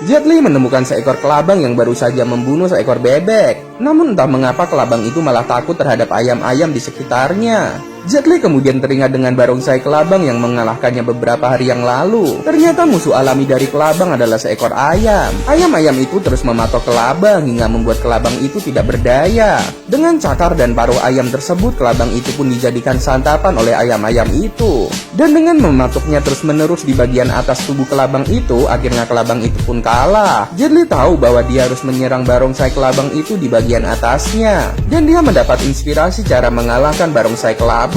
Jet Li menemukan seekor kelabang yang baru saja membunuh seekor bebek. Namun entah mengapa kelabang itu malah takut terhadap ayam-ayam di sekitarnya. Jet Li kemudian teringat dengan barongsai kelabang yang mengalahkannya beberapa hari yang lalu. Ternyata musuh alami dari kelabang adalah seekor ayam. Ayam-ayam itu terus mematok kelabang hingga membuat kelabang itu tidak berdaya. Dengan cakar dan paruh ayam tersebut, kelabang itu pun dijadikan santapan oleh ayam-ayam itu. Dan dengan mematoknya terus-menerus di bagian atas tubuh kelabang itu, akhirnya kelabang itu pun kalah. Jet Li tahu bahwa dia harus menyerang barongsai kelabang itu di bagian atasnya. Dan dia mendapat inspirasi cara mengalahkan barongsai kelabang.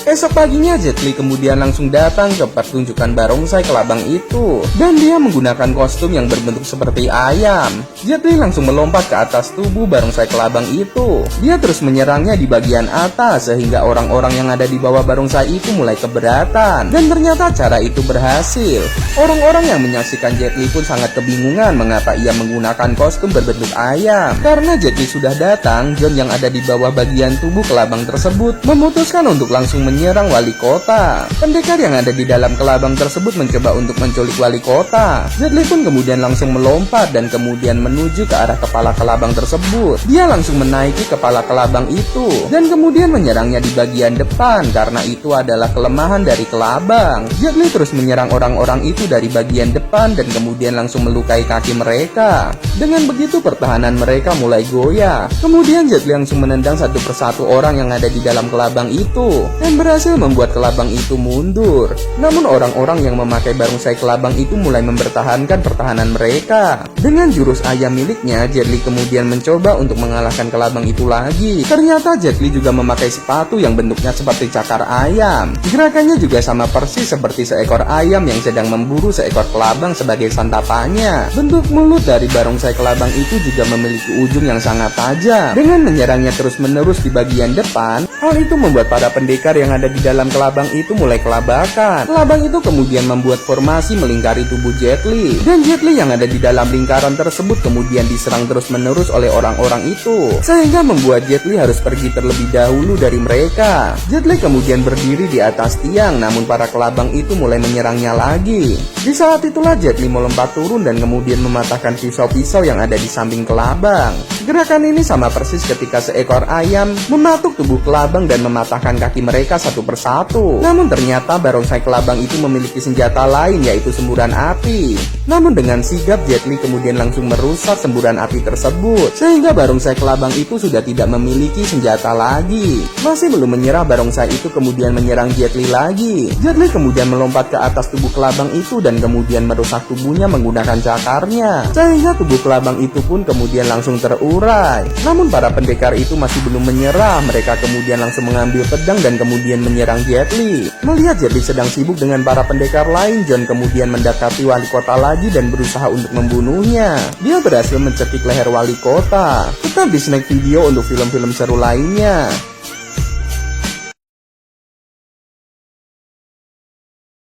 Esok paginya Jet Li kemudian langsung datang ke pertunjukan barongsai kelabang itu. Dan dia menggunakan kostum yang berbentuk seperti ayam. Jet Li langsung melompat ke atas tubuh barongsai kelabang itu. Dia terus menyerangnya di bagian atas sehingga orang-orang yang ada di bawah barongsai itu mulai keberatan. Dan ternyata cara itu berhasil. Orang-orang yang menyaksikan Jet Li pun sangat kebingungan mengapa ia menggunakan kostum berbentuk ayam. Karena Jet Li sudah datang, John yang ada di bawah bagian tubuh kelabang tersebut memutuskan untuk langsung menyerang wali kota. Pendekar yang ada di dalam kelabang tersebut mencoba untuk menculik wali kota. Jet Li pun kemudian langsung melompat dan kemudian menuju ke arah kepala kelabang tersebut. Dia langsung menaiki kepala kelabang itu dan kemudian menyerangnya di bagian depan karena itu adalah kelemahan dari kelabang. Jet Li terus menyerang orang-orang itu dari bagian depan dan kemudian langsung melukai kaki mereka. Dengan begitu pertahanan mereka mulai goyah. Kemudian Jet Li langsung menendang satu persatu orang yang ada di dalam kelabang itu dan berhasil membuat kelabang itu mundur. Namun orang-orang yang memakai barongsai kelabang itu mulai mempertahankan pertahanan mereka. Dengan jurus ayam miliknya, Jet Li kemudian mencoba untuk mengalahkan kelabang itu lagi. Ternyata Jet Li juga memakai sepatu yang bentuknya seperti cakar ayam. Gerakannya juga sama persis seperti seekor ayam yang sedang memburu seekor kelabang sebagai santapannya. Bentuk mulut dari barongsai kelabang itu juga memiliki ujung yang sangat tajam. Dengan menyerangnya terus-menerus di bagian depan, hal itu membuat para pendekar yang ada di dalam kelabang itu mulai kelabakan. Kelabang itu kemudian membuat formasi melingkari tubuh Jet Li. Dan Jet Li yang ada di dalam lingkaran tersebut kemudian diserang terus-menerus oleh orang-orang itu. Sehingga membuat Jet Li harus pergi terlebih dahulu dari mereka. Jet Li kemudian berdiri di atas tiang, namun para kelabang itu mulai menyerangnya lagi. Di saat itulah Jet Li melompat turun dan kemudian mematahkan pisau-pisau yang ada di samping kelabang. Gerakan ini sama persis ketika seekor ayam mematuk tubuh kelabang dan mematahkan kaki mereka satu persatu. Namun ternyata barongsai kelabang itu memiliki senjata lain, yaitu semburan api. Namun dengan sigap Jet Li kemudian langsung merusak semburan api tersebut, sehingga barongsai kelabang itu sudah tidak memiliki senjata lagi. Masih belum menyerah, barongsai itu kemudian menyerang Jet Li lagi. Jet Li kemudian melompat ke atas tubuh kelabang itu dan kemudian merusak tubuhnya menggunakan cakarnya, sehingga tubuh kelabang itu pun kemudian langsung terurai. Namun para pendekar itu masih belum menyerah. Mereka kemudian langsung mengambil pedang dan kemudian menyerang Jet Li. Melihat Jet Li sedang sibuk dengan para pendekar lain, John kemudian mendekati wali kota lagi dan berusaha untuk membunuhnya. Dia berhasil mencekik leher wali kota. Tetap di snack video untuk film-film seru lainnya.